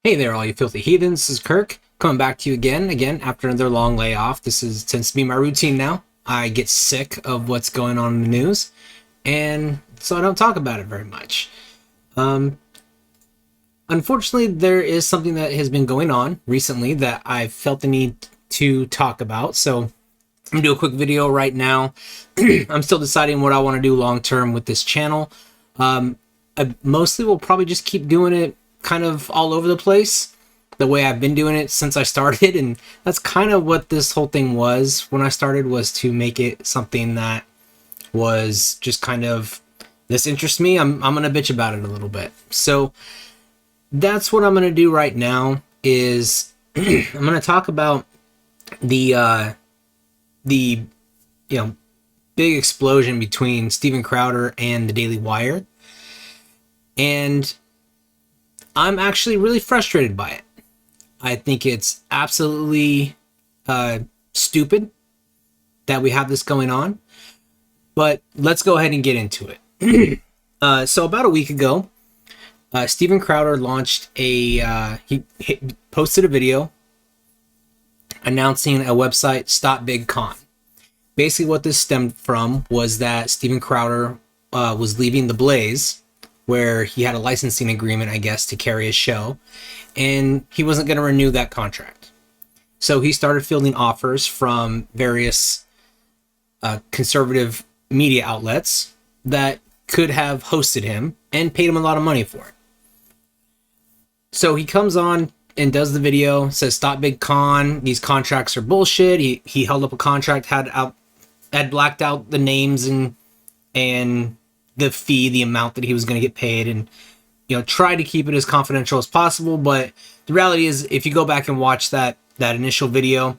Hey there, all you filthy heathens. This is Kirk, coming back to you again, after another long layoff. Tends to be my routine now. I get sick of what's going on in the news, and so I don't talk about it very much. Um, Unfortunately, there is something that has been going on recently that I've felt the need to talk about, so I'm gonna do a quick video right now. I'm still deciding what I want to do long term with this channel. I mostly will probably just keep doing it kind of all over the place the way I've been doing it since I started, and that's kind of what this whole thing was when I started, was to make it something that was just kind of, this interests me, I'm gonna bitch about it a little bit. So that's what I'm gonna do right now is I'm gonna talk about the big explosion between Steven Crowder and the Daily Wire, and I'm actually really frustrated by it. I think it's absolutely stupid that we have this going on, but let's go ahead and get into it. So about a week ago, Steven Crowder launched he posted a video announcing a website, Stop Big Con. Basically what this stemmed from was that Steven Crowder was leaving The Blaze, where he had a licensing agreement, I guess, to carry his show, and he wasn't going to renew that contract. So he started fielding offers from various conservative media outlets that could have hosted him and paid him a lot of money for it. So he comes on and does the video, says stop Big Con, these contracts are bullshit. He held up a contract, had blacked out the names and the fee, the amount that he was going to get paid, and try to keep it as confidential as possible. But the reality is, if you go back and watch that initial video,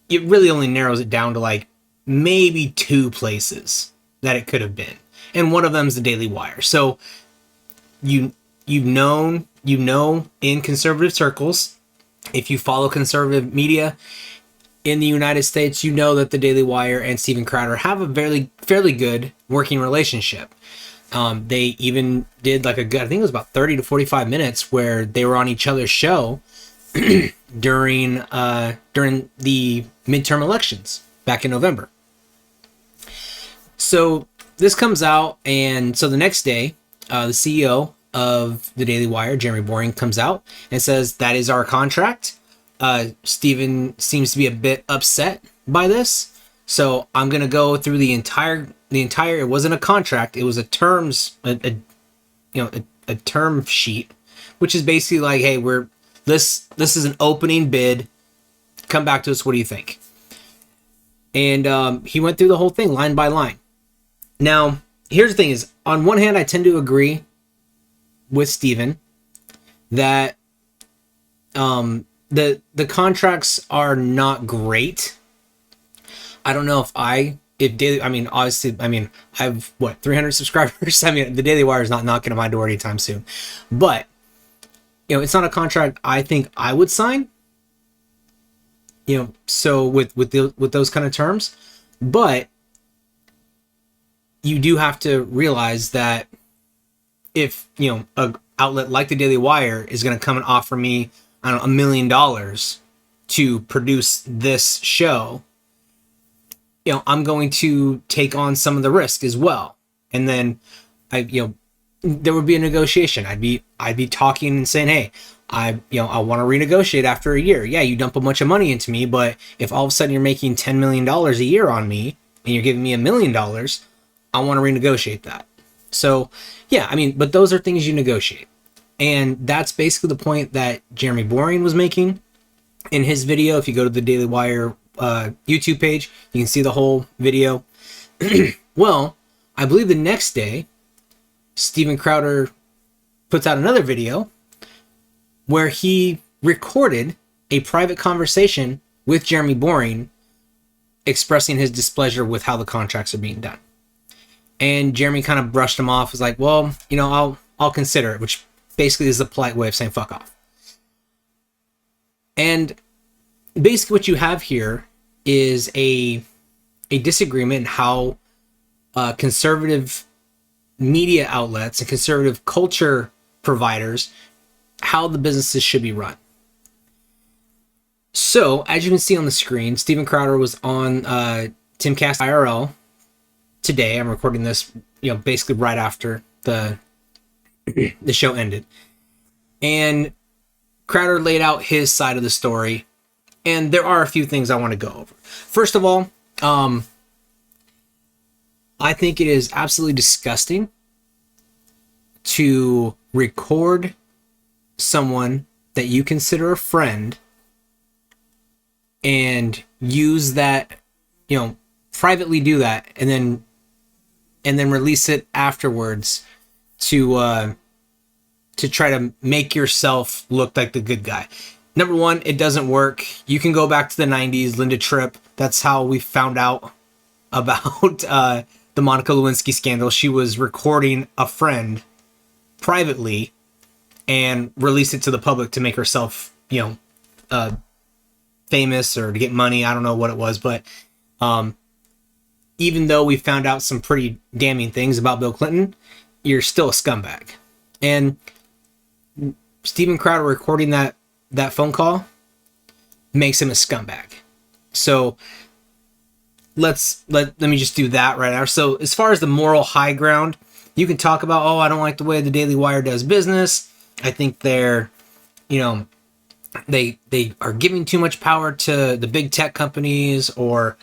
it really only narrows it down to like maybe two places that it could have been, and one of them is the Daily Wire. So you know in conservative circles, if you follow conservative media in the United States, you know that the Daily Wire and Steven Crowder have a fairly good working relationship. They even did like I think it was about 30 to 45 minutes where they were on each other's show during the midterm elections back in November. So this comes out, and so the next day, the CEO of the Daily Wire, Jeremy Boring, comes out and says that is our contract. Steven seems to be a bit upset by this, so I'm gonna go through the entire. It wasn't a contract; it was a terms, a term sheet, which is basically like, hey, this is an opening bid. Come back to us. What do you think? And he went through the whole thing line by line. Now, here's the thing: is on one hand, I tend to agree with Steven that the contracts are not great. I don't know if Daily, obviously, I've 300 subscribers. The Daily Wire is not knocking on my door anytime soon, but it's not a contract I think I would sign. So with those kind of terms, but you do have to realize that if a outlet like the Daily Wire is going to come and offer me, I don't know, $1 million to produce this show, I'm going to take on some of the risk as well. And then there would be a negotiation. I'd be talking and saying, hey, I want to renegotiate after a year. Yeah, you dump a bunch of money into me, but if all of a sudden you're making $10 million a year on me and you're giving me $1 million, I want to renegotiate that. So yeah, but those are things you negotiate. And that's basically the point that Jeremy Boring was making in his video. If you go to the Daily Wire YouTube page, you can see the whole video. Well, I believe the next day, Steven Crowder puts out another video where he recorded a private conversation with Jeremy Boring expressing his displeasure with how the contracts are being done. And Jeremy kind of brushed him off, was like, well, I'll consider it, which basically is a polite way of saying fuck off. And basically what you have here is a disagreement in how conservative media outlets and conservative culture providers how the businesses should be run. So, as you can see on the screen, Steven Crowder was on Timcast IRL today. I'm recording this, basically right after the show ended. And Crowder laid out his side of the story. And there are a few things I want to go over. First of all, I think it is absolutely disgusting to record someone that you consider a friend and use that, privately do that, and then release it afterwards to try to make yourself look like the good guy. Number one, it doesn't work. You can go back to the 90s, Linda Tripp. That's how we found out about the Monica Lewinsky scandal. She was recording a friend privately and released it to the public to make herself, famous or to get money. I don't know what it was, but even though we found out some pretty damning things about Bill Clinton, you're still a scumbag. And Steven Crowder recording that phone call makes him a scumbag. So let me just do that right now. So as far as the moral high ground, you can talk about, I don't like the way the Daily Wire does business. I think they're, they are giving too much power to the big tech companies, or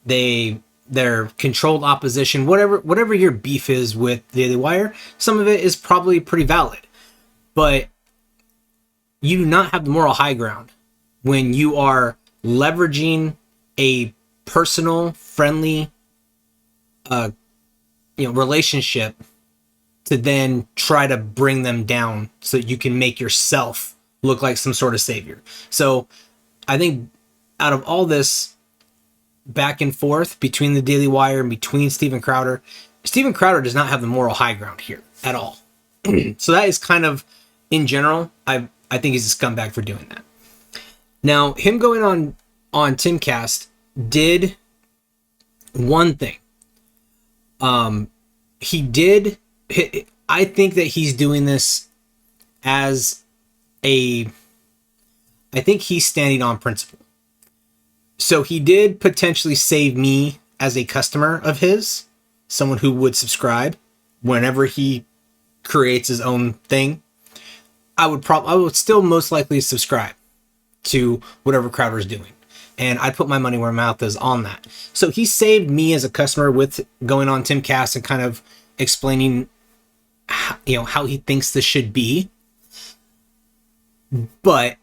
they're controlled opposition. Whatever your beef is with the Daily Wire, some of it is probably pretty valid. But you do not have the moral high ground when you are leveraging a personal, friendly, relationship to then try to bring them down so that you can make yourself look like some sort of savior. So I think out of all this back and forth between the Daily Wire and between Steven Crowder does not have the moral high ground here at all. So that is kind of, in general, I think he's a scumbag for doing that. Now, him going on Timcast did one thing. I think that he's doing this as I think he's standing on principle. So he did potentially save me as a customer of his, someone who would subscribe whenever he creates his own thing. I would still most likely subscribe to whatever Crowder's doing. And I'd put my money where my mouth is on that. So he saved me as a customer with going on Timcast and kind of explaining how he thinks this should be. But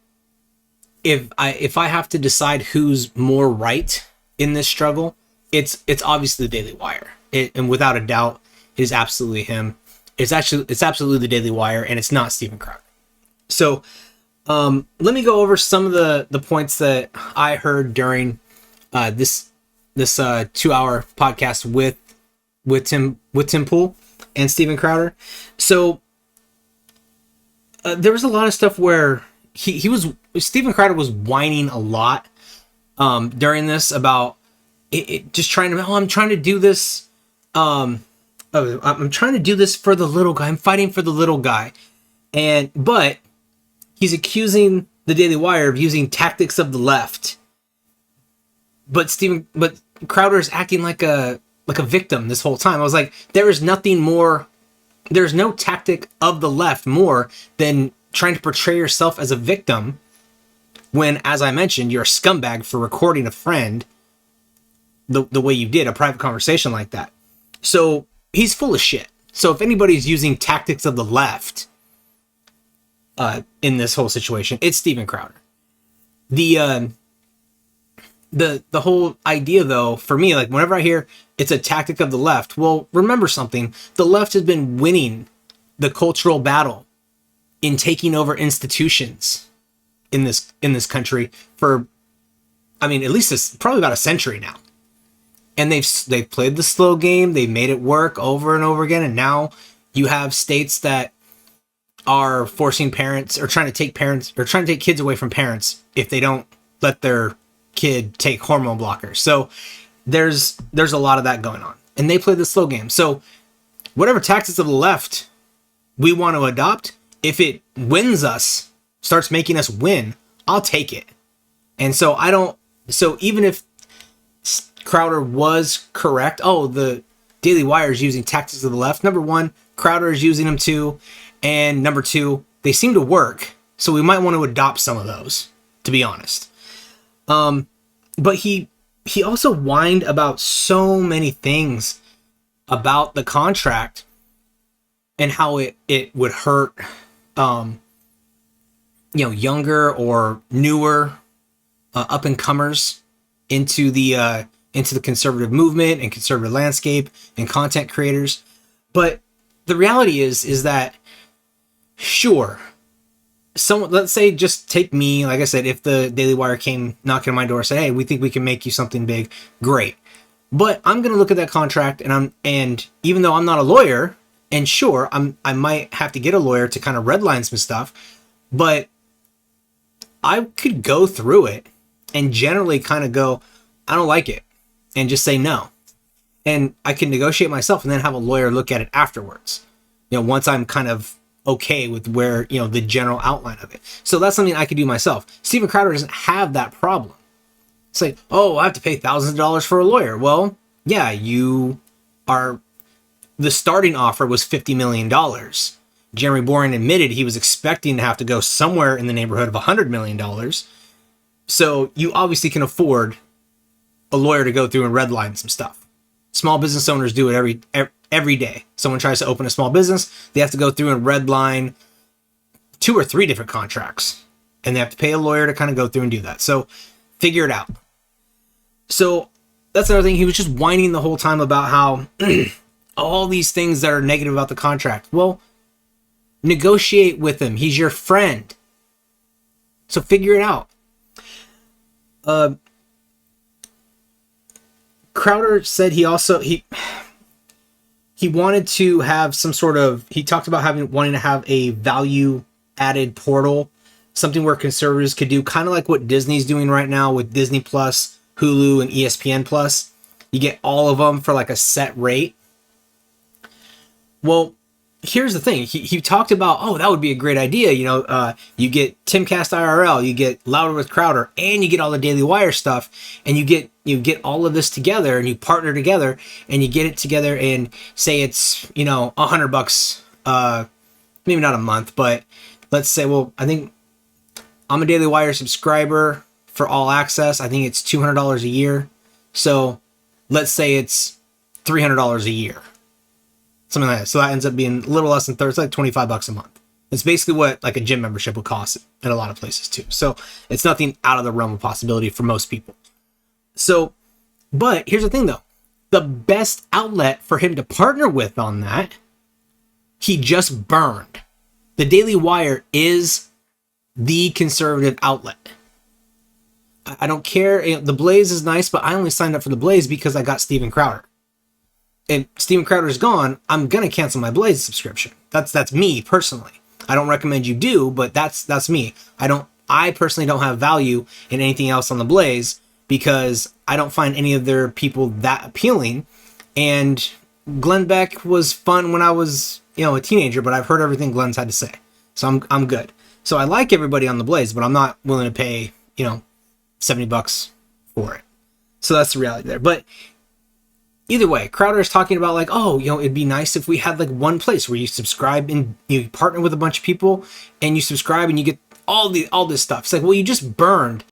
if I have to decide who's more right in this struggle, it's obviously the Daily Wire. And without a doubt, it is absolutely him. It's absolutely the Daily Wire, and it's not Steven Crowder. So let me go over some of the points that I heard during this 2-hour podcast with Tim Pool and Steven Crowder. So there was a lot of stuff where Steven Crowder was whining a lot during this about it just trying to, I'm trying to do this. I'm trying to do this for the little guy. I'm fighting for the little guy. But he's accusing the Daily Wire of using tactics of the left. But Crowder is acting like a victim this whole time. I was like, there's no tactic of the left more than trying to portray yourself as a victim when, as I mentioned, you're a scumbag for recording a friend the way you did, a private conversation like that. So he's full of shit. So if anybody's using tactics of the left in this whole situation, it's Steven Crowder. The whole idea, though, for me, like whenever I hear it's a tactic of the left, well, remember something. The left has been winning the cultural battle in taking over institutions in this country for, at least it's probably about a century now. And they've played the slow game. They've made it work over and over again. And now you have states that are forcing parents or trying to take kids away from parents if they don't let their kid take hormone blockers. So there's a lot of that going on. And they play the slow game. So whatever tactics of the left we want to adopt, if it wins us starts making us win, I'll take it. And so so even if Crowder was correct, oh, the Daily Wire is using tactics of the left. Number one, Crowder is using them too. And number two, they seem to work. So we might want to adopt some of those, to be honest. But he also whined about so many things about the contract and how it would hurt, younger or newer up and comers into the conservative movement and conservative landscape and content creators. But the reality is that, sure, let's say, just take me, like I said, if the Daily Wire came knocking on my door and said, hey, we think we can make you something big, great. But I'm going to look at that contract, and even though I'm not a lawyer, and sure, I might have to get a lawyer to kind of redline some stuff, but I could go through it and generally kind of go, I don't like it, and just say no. And I can negotiate myself and then have a lawyer look at it afterwards, once I'm kind of okay with where, the general outline of it. So that's something I could do myself. Steven Crowder doesn't have that problem. It's like, oh, I have to pay thousands of dollars for a lawyer. Well, yeah, the starting offer was $50 million. Jeremy Boring admitted he was expecting to have to go somewhere in the neighborhood of $100 million. So you obviously can afford a lawyer to go through and redline some stuff. Small business owners do it every day. Someone tries to open a small business, they have to go through and redline 2 or 3 different contracts, and they have to pay a lawyer to kind of go through and do that. So figure it out. So that's another thing. He was just whining the whole time about how all these things that are negative about the contract. Well, negotiate with him. He's your friend. So figure it out. Crowder said he wanted to have some sort of, he talked about wanting to have a value added portal, something where conservatives could do kind of like what Disney's doing right now with Disney Plus, Hulu, and ESPN Plus. You get all of them for like a set rate. Well, here's the thing. He talked about, oh, that would be a great idea. You get Timcast IRL, you get Louder with Crowder, and you get all the Daily Wire stuff, and you get all of this together, and you partner together, and you get it together, and say it's $100, maybe not a month, but let's say, well, I think I'm a Daily Wire subscriber for all access. I think it's $200 a year. So let's say it's $300 a year. Something like that. So that ends up being a little less than 30. It's like $25 a month. It's basically what like a gym membership would cost in a lot of places too. So it's nothing out of the realm of possibility for most people. So, but here's the thing though. The best outlet for him to partner with on that, he just burned. The Daily Wire is the conservative outlet. I don't care. The Blaze is nice, but I only signed up for the Blaze because I got Steven Crowder. If Steven Crowder's gone, I'm going to cancel my Blaze subscription. That's me personally. I don't recommend you do, but that's me. I personally don't have value in anything else on the Blaze because I don't find any of their people that appealing. And Glenn Beck was fun when I was, a teenager, but I've heard everything Glenn's had to say. So I'm good. So I like everybody on the Blaze, but I'm not willing to pay, $70 for it. So that's the reality there. But either way, Crowder is talking about like, oh, it'd be nice if we had like one place where you subscribe and you partner with a bunch of people and you subscribe and you get all this stuff. It's like, well, you just burned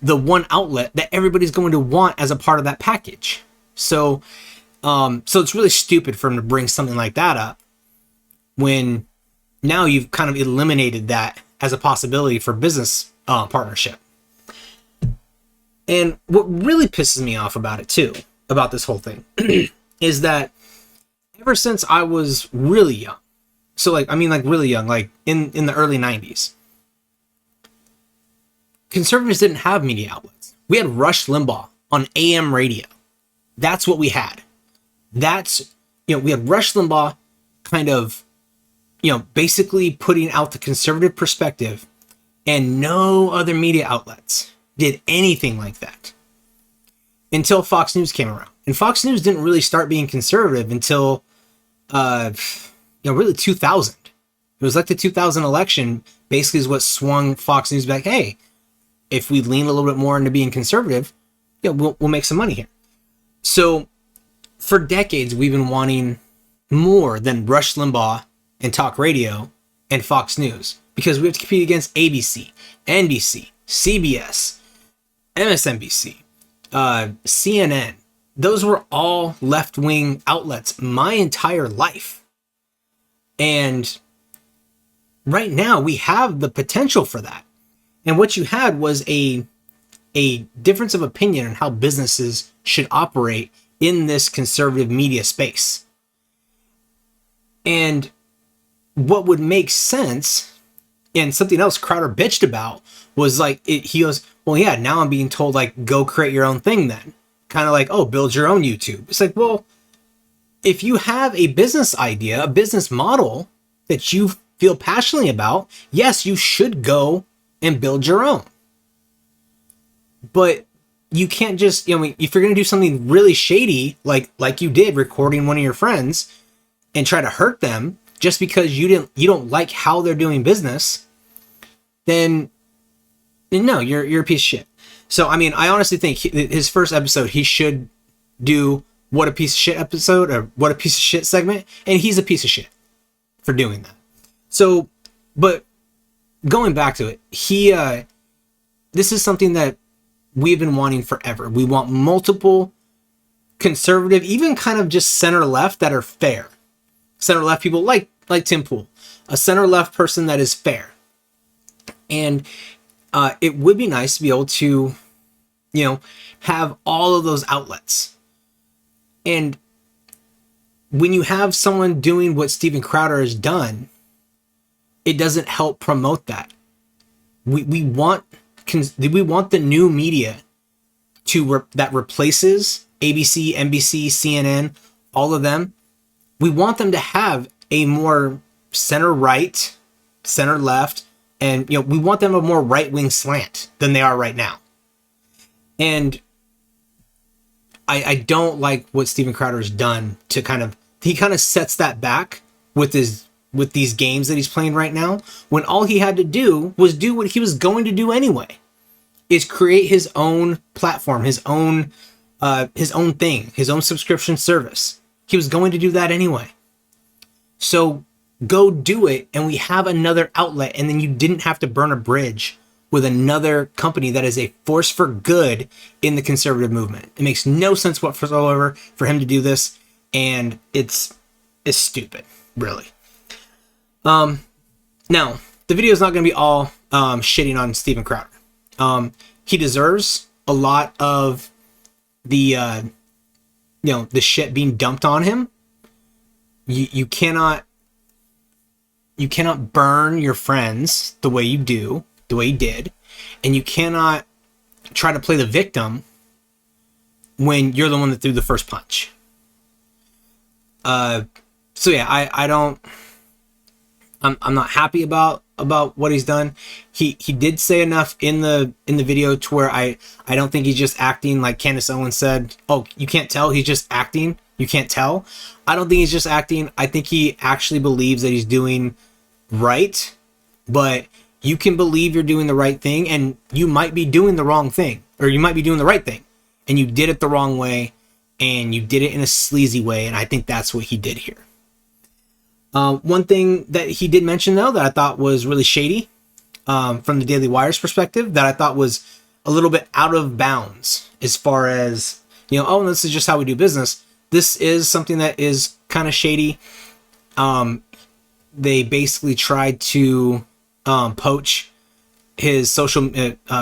the one outlet that everybody's going to want as a part of that package. So it's really stupid for him to bring something like that up when now you've kind of eliminated that as a possibility for business partnership. And what really pisses me off about it too, about this whole thing, is that ever since I was really young, so really young, like in the early 90s, conservatives didn't have media outlets. We had Rush Limbaugh on AM radio. That's what we had. We had Rush Limbaugh kind of, basically putting out the conservative perspective, and no other media outlets did anything like that until Fox News came around. And Fox News didn't really start being conservative until, really 2000. It was like the 2000 election basically is what swung Fox News back. Hey, if we lean a little bit more into being conservative, we'll make some money here. So for decades, we've been wanting more than Rush Limbaugh and talk radio and Fox News, because we have to compete against ABC, NBC, CBS, MSNBC, CNN. Those were all left-wing outlets my entire life. And right now we have the potential for that. And what you had was a difference of opinion on how businesses should operate in this conservative media space. And what would make sense, and something else Crowder bitched about, was like, he goes, well, yeah, now I'm being told, like, go create your own thing then. Kind of like, oh, build your own YouTube. It's like, well, if you have a business idea, a business model that you feel passionately about, yes, you should go and build your own. But you can't just, if you're going to do something really shady, like you did recording one of your friends and try to hurt them just because you don't like how they're doing business, then no, you're a piece of shit. So, I honestly think his first episode, he should do what a piece of shit episode, or what a piece of shit segment, and he's a piece of shit for doing that. So, but going back to it, this is something that we've been wanting forever. We want multiple conservative, even kind of just center left, that are fair. Center left people like Tim Pool, a center left person that is fair. And it would be nice to be able to, have all of those outlets. And when you have someone doing what Steven Crowder has done, it doesn't help promote that. We want the new media that replaces ABC, NBC, CNN, all of them. We want them to have a more center right, center left, and we want them a more right wing slant than they are right now. And I don't like what Steven Crowder has done to he kind of sets that back with these games that he's playing right now, when all he had to do was do what he was going to do anyway, is create his own platform, his own thing, his own subscription service. He was going to do that anyway. So go do it, and we have another outlet, and then you didn't have to burn a bridge with another company that is a force for good in the conservative movement. It makes no sense whatsoever for him to do this, and it's stupid, really. Now, the video is not going to be all shitting on Steven Crowder. He deserves a lot of the the shit being dumped on him. You cannot burn your friends the way you did, and you cannot try to play the victim when you're the one that threw the first punch. So yeah, I'm not happy about what he's done. He did say enough in the video to where I don't think he's just acting, like Candace Owens said. Oh, you can't tell he's just acting. You can't tell. I don't think he's just acting. I think he actually believes that he's doing right, but you can believe you're doing the right thing, and you might be doing the wrong thing, or you might be doing the right thing, and you did it the wrong way, and you did it in a sleazy way, and I think that's what he did here. One thing that he did mention, though, that I thought was really shady, from the Daily Wire's perspective, that I thought was a little bit out of bounds as far as, oh, this is just how we do business. This is something that is kind of shady. They basically tried to poach his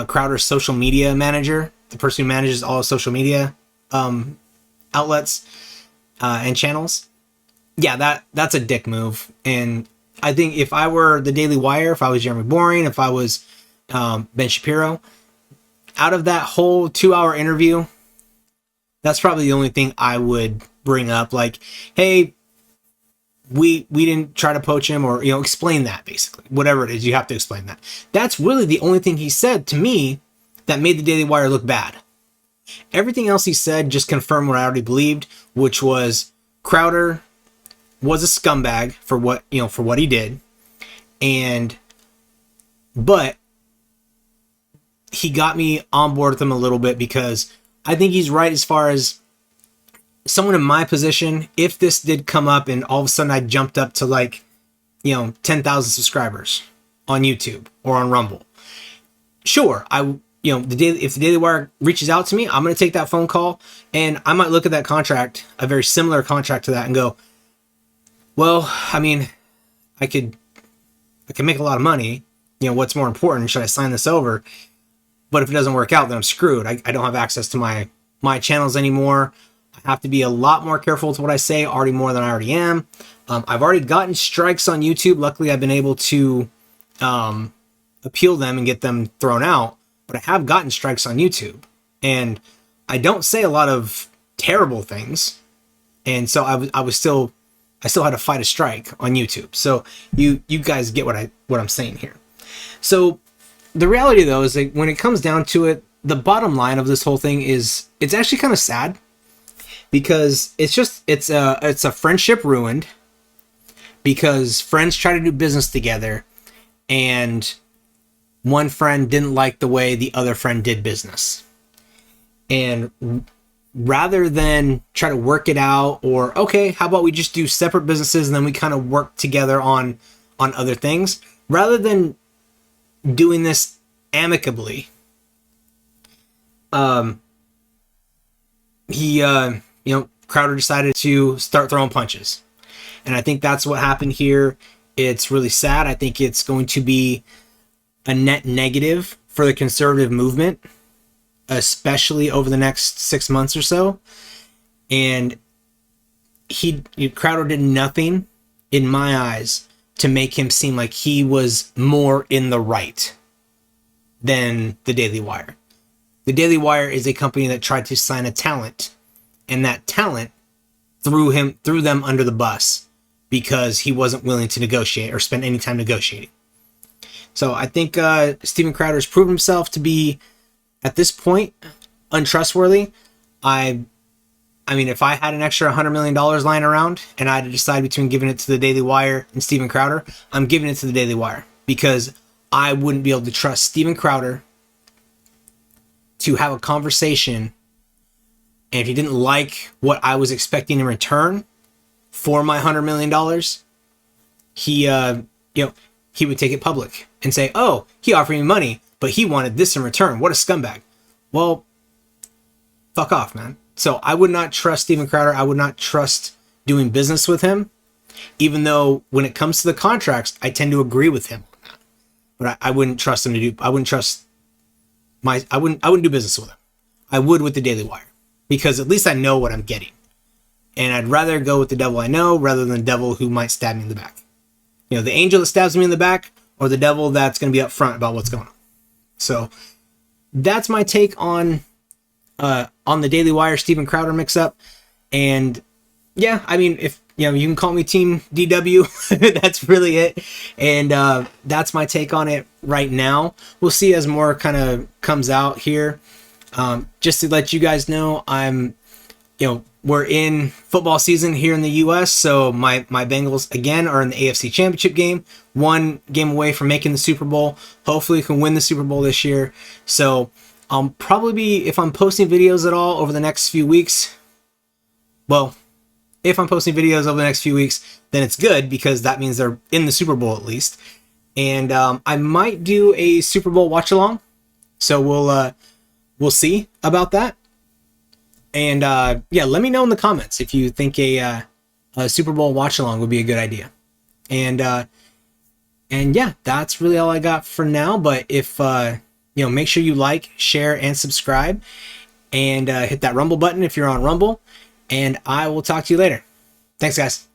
Crowder's social media manager, the person who manages all social media outlets and channels. Yeah, that's a dick move. And I think if I were the Daily Wire, if I was Jeremy Boring, if I was Ben Shapiro, out of that whole 2-hour interview, that's probably the only thing I would bring up. Like, hey, we didn't try to poach him, or explain that. Basically, whatever it is, you have to explain that. That's really the only thing he said to me that made the Daily Wire look bad. Everything else he said just confirmed what I already believed, which was Crowder was a scumbag for what he did, and But he got me on board with him a little bit because I think he's right as far as someone in my position. If this did come up and all of a sudden I jumped up to like, 10,000 subscribers on YouTube or on Rumble, sure, if the Daily Wire reaches out to me, I'm going to take that phone call and I might look at that contract, a very similar contract to that, and go, well, I mean, I can make a lot of money. What's more important? Should I sign this over? But if it doesn't work out, then I'm screwed. I don't have access to my channels anymore. I have to be a lot more careful with what I say, already more than I already am. I've already gotten strikes on YouTube. Luckily, I've been able to appeal them and get them thrown out. But I have gotten strikes on YouTube. And I don't say a lot of terrible things. And so I still had to fight a strike on YouTube. So you guys get what I'm saying here. So the reality, though, is that when it comes down to it, the bottom line of this whole thing is it's actually kind of sad, because it's a friendship ruined because friends try to do business together and one friend didn't like the way the other friend did business. And rather than try to work it out, or okay, how about we just do separate businesses and then we kind of work together on other things, rather than doing this amicably, Crowder decided to start throwing punches. And I think that's what happened here. It's really sad. I think it's going to be a net negative for the conservative movement, especially over the next 6 months or so. And Crowder did nothing, in my eyes, to make him seem like he was more in the right than the Daily Wire. The Daily Wire is a company that tried to sign a talent, and that talent threw them under the bus because he wasn't willing to negotiate or spend any time negotiating. So I think Steven Crowder has proven himself to be, at this point, untrustworthy. I mean, if I had an extra $100 million lying around and I had to decide between giving it to the Daily Wire and Steven Crowder, I'm giving it to the Daily Wire, because I wouldn't be able to trust Steven Crowder to have a conversation, and if he didn't like what I was expecting in return for my $100 million, he would take it public and say, oh, he offered me money, but he wanted this in return. What a scumbag. Well, fuck off, man. So I would not trust Steven Crowder. I would not trust doing business with him, even though when it comes to the contracts, I tend to agree with him on that. But I wouldn't trust him I wouldn't do business with him. I would with the Daily Wire, because at least I know what I'm getting. And I'd rather go with the devil I know rather than the devil who might stab me in the back. The angel that stabs me in the back, or the devil that's going to be upfront about what's going on. So that's my take on the Daily Wire Steven Crowder mix-up. And yeah, I mean, if you can call me Team DW, that's really it. And that's my take on it right now. We'll see as more kind of comes out here. Just to let you guys know, we're in football season here in the U.S., so my Bengals, again, are in the AFC Championship game. One game away from making the Super Bowl. Hopefully we can win the Super Bowl this year. So I'll probably be, if I'm posting videos at all over the next few weeks, well, if I'm posting videos over the next few weeks, then it's good, because that means they're in the Super Bowl at least. And I might do a Super Bowl watch-along, so we'll see about that. And let me know in the comments if you think a Super Bowl watch-along would be a good idea. And yeah, that's really all I got for now. But if make sure you like, share, and subscribe, and hit that Rumble button if you're on Rumble. And I will talk to you later. Thanks, guys.